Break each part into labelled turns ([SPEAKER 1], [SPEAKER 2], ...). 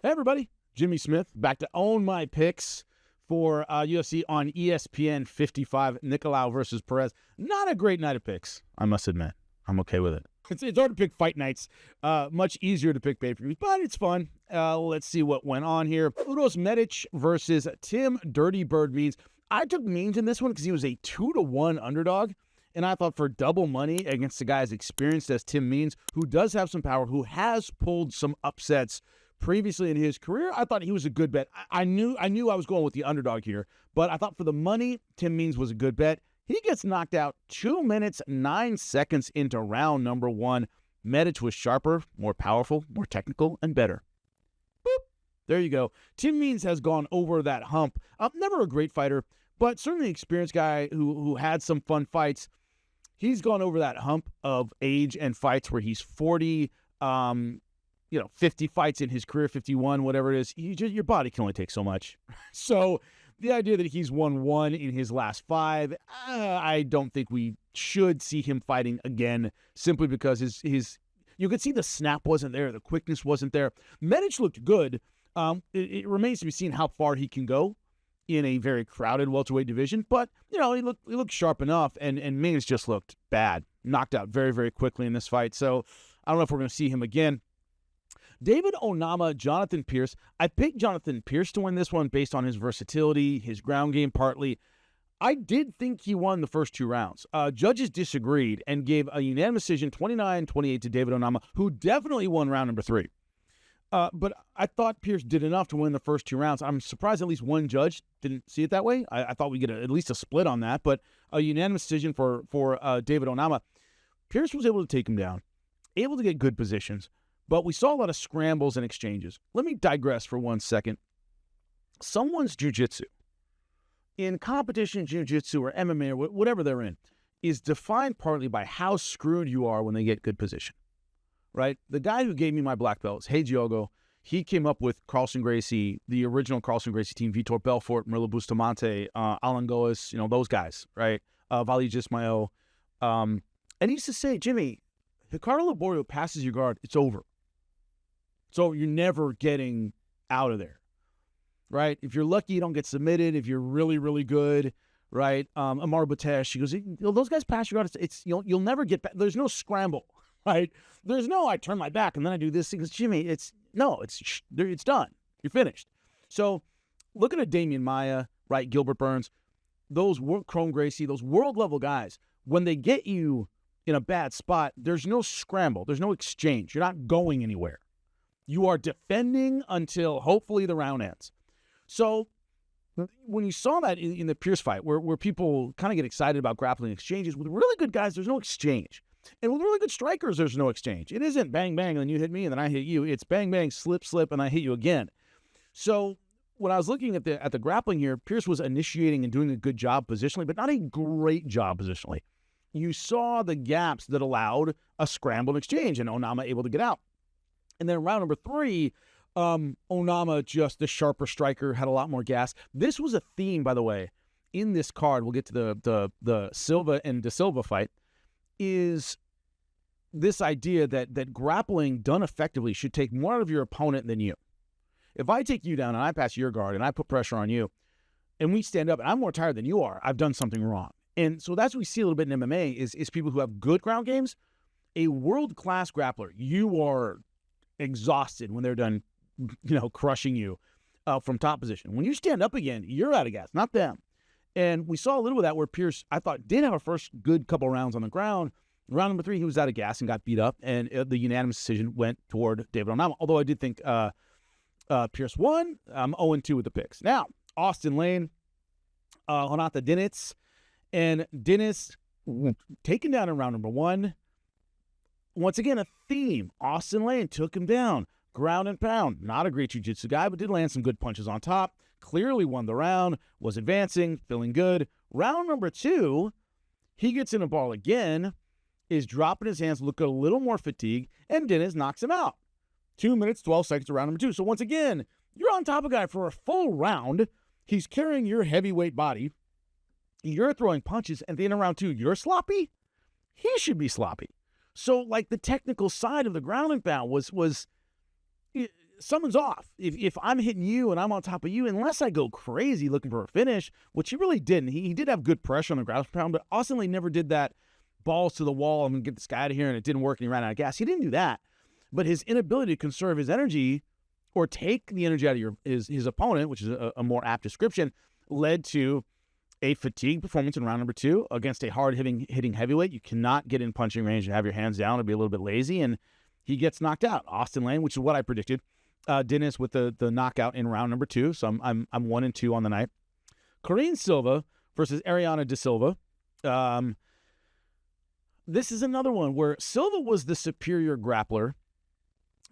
[SPEAKER 1] Hey, everybody. Jimmy Smith, back to own my picks for UFC on ESPN 55, Nicola versus Perez. Not a great night of picks, I must admit. I'm okay with it. It's hard to pick fight nights. Much easier to pick pay-per-views, but it's fun. Let's see what went on here. Uros Medic versus Tim Dirty Bird Means. I took Means in this one because he was a 2-1 underdog, and I thought for double money against the guy as experienced as Tim Means, who does have some power, who has pulled some upsets previously in his career, I thought he was a good bet. I knew I was going with the underdog here, but I thought for the money, Tim Means was a good bet. He gets knocked out 2 minutes, 9 seconds into round number 1. Medic was sharper, more powerful, more technical, and better. Boop. There you go. Tim Means has gone over that hump. Never a great fighter, but certainly an experienced guy who had some fun fights. He's gone over that hump of age and fights where he's 40, 50 fights in his career, 51, whatever it is. Your body can only take so much. So the idea that he's won 1 in his last 5, I don't think we should see him fighting again simply because you could see the snap wasn't there, the quickness wasn't there. Medic looked good. It remains to be seen how far he can go in a very crowded welterweight division, but he looked sharp enough, and Means just looked bad. Knocked out very, very quickly in this fight. So I don't know if we're going to see him again. David Onama, Jonathan Pierce. I picked Jonathan Pierce to win this one based on his versatility, his ground game partly. I did think he won the first 2 rounds. Judges disagreed and gave a unanimous decision 29-28 to David Onama, who definitely won round number 3. But I thought Pierce did enough to win the first 2 rounds. I'm surprised at least one judge didn't see it that way. I thought we'd get at least a split on that, but a unanimous decision for David Onama. Pierce was able to take him down, able to get good positions. But we saw a lot of scrambles and exchanges. Let me digress for 1 second. Someone's jiu-jitsu, in competition jiu-jitsu or MMA or whatever they're in, is defined partly by how screwed you are when they get good position, right? The guy who gave me my black belts, Hey Diogo, he came up with Carlson Gracie, the original Carlson Gracie team, Vitor Belfort, Murilo Bustamante, Alan Goes, those guys, right? Valij Ismail. And he used to say, Jimmy, Ricardo Laborio passes your guard, it's over. So you're never getting out of there, right? If you're lucky, you don't get submitted. If you're really, really good, right? Amar Batesh, he goes, those guys pass your guard. You'll never get back. There's no scramble, right? There's no, I turn my back and then I do this thing. Jimmy, it's done. You're finished. So looking at Damian Maia, right? Gilbert Burns, those Chrome Gracie, those world level guys, when they get you in a bad spot, there's no scramble. There's no exchange. You're not going anywhere. You are defending until hopefully the round ends. So when you saw that in the Pierce fight, where people kind of get excited about grappling exchanges, with really good guys, there's no exchange. And with really good strikers, there's no exchange. It isn't bang, bang, and then you hit me, and then I hit you. It's bang, bang, slip, slip, and I hit you again. So when I was looking at the grappling here, Pierce was initiating and doing a good job positionally, but not a great job positionally. You saw the gaps that allowed a scrambled exchange, and Onama able to get out. And then round number 3, Onama, just the sharper striker, had a lot more gas. This was a theme, by the way, in this card. We'll get to the Silva and De Silva fight, is this idea that grappling done effectively should take more out of your opponent than you. If I take you down and I pass your guard and I put pressure on you and we stand up and I'm more tired than you are, I've done something wrong. And so that's what we see a little bit in MMA is people who have good ground games. A world-class grappler, you are exhausted when they're done, crushing you from top position. When you stand up again, you're out of gas, not them. And we saw a little of that where Pierce, I thought, did have a first good couple rounds on the ground. Round number 3, he was out of gas and got beat up, and the unanimous decision went toward David Onama. Although I did think Pierce won. I'm 0-2 with the picks. Now, Austin Lane, Honata Dennison, and Dennis taken down in round number 1. Once again, a theme. Austin Lane took him down. Ground and pound. Not a great jiu-jitsu guy, but did land some good punches on top. Clearly won the round. Was advancing. Feeling good. Round number 2, he gets in a ball again. Is dropping his hands. Look a little more fatigued. And Dennis knocks him out. 2 minutes, 12 seconds to round number 2. So once again, you're on top of a guy for a full round. He's carrying your heavyweight body. You're throwing punches. And then in round 2, you're sloppy. He should be sloppy. So, the technical side of the ground and pound was someone's off. If I'm hitting you and I'm on top of you, unless I go crazy looking for a finish, which he really didn't. He did have good pressure on the ground pound, but Austin never did that balls to the wall, I'm going to get this guy out of here, and it didn't work, and he ran out of gas. He didn't do that. But his inability to conserve his energy or take the energy out of his opponent, which is a more apt description, led to a fatigued performance in round number 2 against a hard-hitting heavyweight. You cannot get in punching range and have your hands down and be a little bit lazy, and he gets knocked out. Austin Lane, which is what I predicted. Dennison with the knockout in round number 2, so I'm 1-2 on the night. Corinne Silva versus Ariana De Silva. This is another one where Silva was the superior grappler.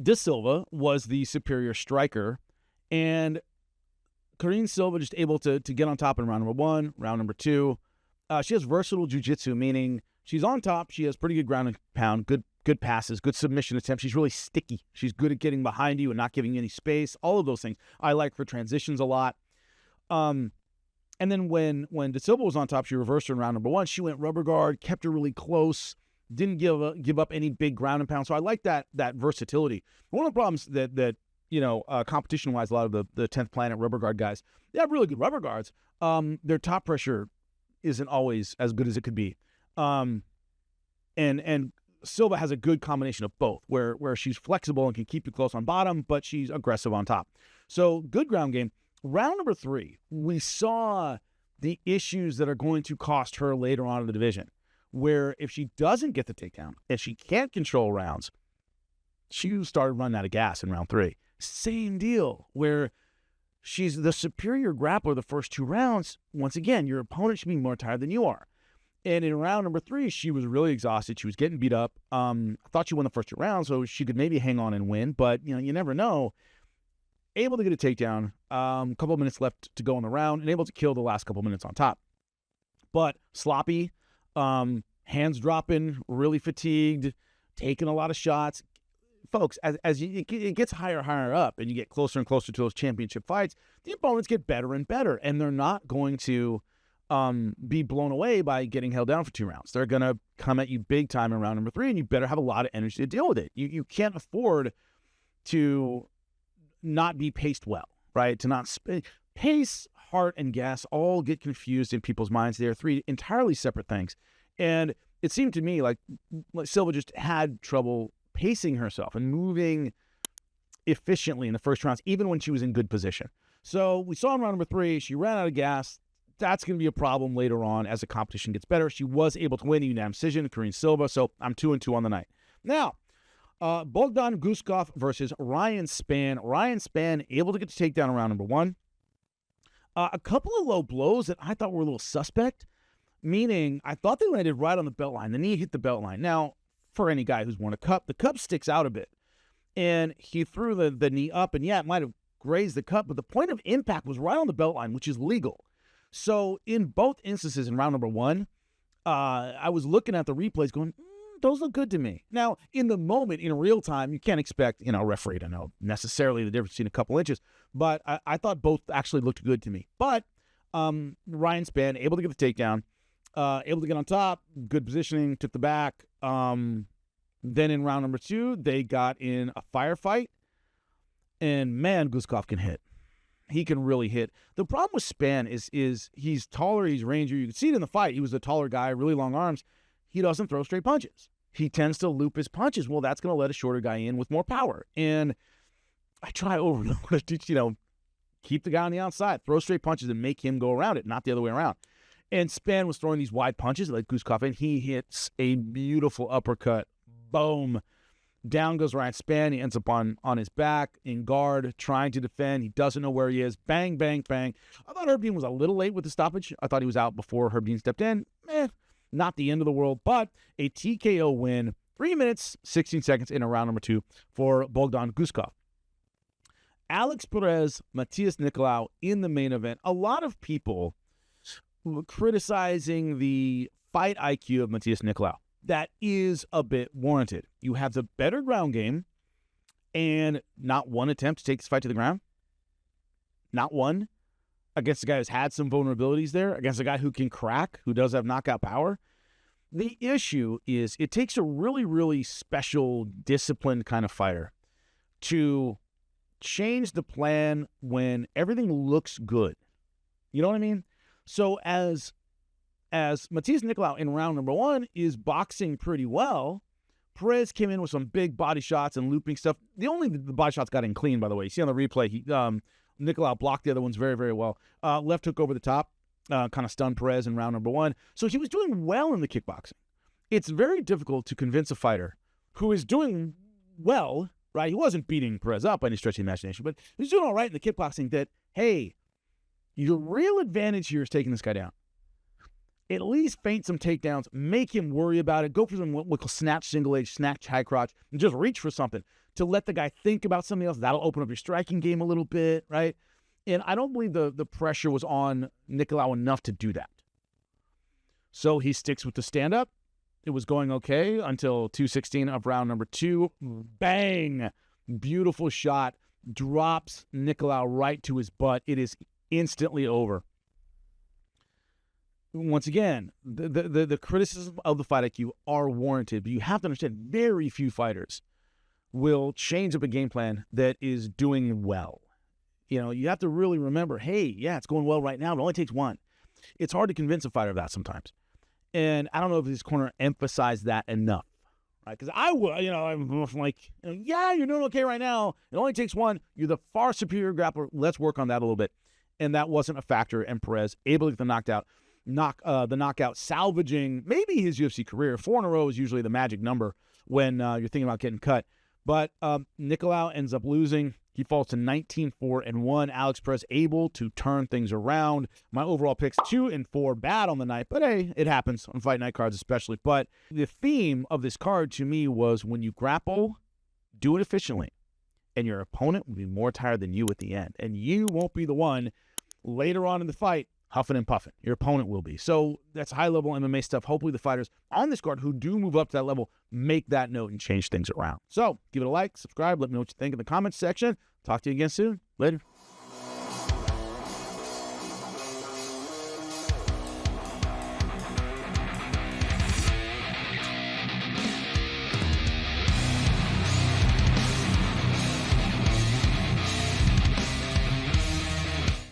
[SPEAKER 1] De Silva was the superior striker. And Corinne Silva just able to get on top in round number 1, round number 2. She has versatile jiu-jitsu, meaning she's on top. She has pretty good ground and pound, good passes, good submission attempts. She's really sticky. She's good at getting behind you and not giving you any space, all of those things. I like her transitions a lot. And then when De Silva was on top, she reversed her in round number 1. She went rubber guard, kept her really close, didn't give up any big ground and pound. So I like that versatility. One of the problems that competition-wise, a lot of the 10th Planet rubber guard guys, they have really good rubber guards. Their top pressure isn't always as good as it could be. And Silva has a good combination of both, where she's flexible and can keep you close on bottom, but she's aggressive on top. So good ground game. Round number 3, we saw the issues that are going to cost her later on in the division, where if she doesn't get the takedown, if she can't control rounds, she started running out of gas in round 3. Same deal, where she's the superior grappler the first 2 rounds. Once again, your opponent should be more tired than you are. And in round number 3, she was really exhausted. She was getting beat up. I thought she won the first 2 rounds, so she could maybe hang on and win, but you never know. Able to get a takedown, a couple of minutes left to go in the round, and able to kill the last couple of minutes on top. But sloppy, hands dropping, really fatigued, taking a lot of shots. Folks, as it gets higher up, and you get closer and closer to those championship fights, the opponents get better and better, and they're not going to be blown away by getting held down for 2 rounds. They're going to come at you big time in round number 3, and you better have a lot of energy to deal with it. You can't afford to not be paced well, right? To not pace, heart, and gas all get confused in people's minds. They are 3 entirely separate things. And it seemed to me like Silva just had trouble pacing herself and moving efficiently in the first rounds, even when she was in good position. So we saw in round number 3, she ran out of gas. That's going to be a problem later on as the competition gets better. She was able to win a unanimous decision, Corinne Silva, so I'm 2-2 on the night. Now, Bogdan Gusov versus Ryan Spann. Ryan Spann able to get the takedown in round number 1. A couple of low blows that I thought were a little suspect, meaning I thought they landed right on the belt line. The knee hit the belt line. Now, for any guy who's worn a cup, the cup sticks out a bit. And he threw the knee up, and yeah, it might have grazed the cup, but the point of impact was right on the belt line, which is legal. So in both instances in round number 1, I was looking at the replays going, those look good to me. Now, in the moment, in real time, you can't expect, a referee to know necessarily the difference between a couple inches, but I thought both actually looked good to me. But Ryan Spann, able to get the takedown, able to get on top, good positioning, took the back. Then in round number 2, they got in a firefight, and man, Gusov can hit. He can really hit. The problem with Spann is he's taller, he's rangier. You can see it in the fight. He was a taller guy, really long arms. He doesn't throw straight punches. He tends to loop his punches. Well, that's going to let a shorter guy in with more power. And I try over and over to keep the guy on the outside, throw straight punches and make him go around it, not the other way around. And Spann was throwing these wide punches like Gusov, and he hits a beautiful uppercut. Boom. Down goes Ryan Spann. He ends up on his back in guard, trying to defend. He doesn't know where he is. Bang, bang, bang. I thought Herb Dean was a little late with the stoppage. I thought he was out before Herb Dean stepped in. Not the end of the world, but a TKO win, 3 minutes, 16 seconds in round number 2 for Bogdan Gusov. Alex Perez, Matías Nicola in the main event. A lot of people criticizing the fight IQ of Matías Nicola. That is a bit warranted. You have the better ground game and not one attempt to take this fight to the ground. Not one. Against a guy who's had some vulnerabilities there, against a guy who can crack, who does have knockout power. The issue is it takes a really, really special, disciplined kind of fighter to change the plan when everything looks good. You know what I mean? So as Matheus Nicolau in round number 1 is boxing pretty well, Perez came in with some big body shots and looping stuff. The body shots got in clean, by the way. You see on the replay, Nicolau blocked the other ones very, very well. Left hook over the top, kind of stunned Perez in round number 1. So he was doing well in the kickboxing. It's very difficult to convince a fighter who is doing well, right? He wasn't beating Perez up by any stretch of the imagination, but he was doing all right in the kickboxing that, hey, your real advantage here is taking this guy down. At least feint some takedowns, make him worry about it, go for some what we call snatch single age, snatch high crotch, and just reach for something to let the guy think about something else. That'll open up your striking game a little bit, right? And I don't believe the pressure was on Nicolau enough to do that. So he sticks with the stand-up. It was going okay until 2:16 of round number 2. Bang! Beautiful shot. Drops Nicolau right to his butt. It is instantly over. Once again, the criticism of the fight IQ are warranted, but you have to understand very few fighters will change up a game plan that is doing well. You know, you have to really remember, hey, yeah, it's going well right now, but it only takes one. It's hard to convince a fighter of that sometimes. And I don't know if his corner emphasized that enough, right? Because I would, I'm like, yeah, you're doing okay right now. It only takes one. You're the far superior grappler. Let's work on that a little bit. And that wasn't a factor. And Perez able to get the knockout, salvaging maybe his UFC career. 4 in a row is usually the magic number when you're thinking about getting cut. But Nicolau ends up losing. He falls to 19-4-1. Alex Perez able to turn things around. My overall picks 2-4, bad on the night, but hey, it happens on fight night cards especially. But the theme of this card to me was when you grapple, do it efficiently, and your opponent will be more tired than you at the end, and you won't be the one later on in the fight huffing and puffing. Your opponent will be. So that's high-level MMA stuff. Hopefully the fighters on this card who do move up to that level make that note and change things around. So give it a like, subscribe, let me know what you think in the comments section. Talk to you again soon. Later.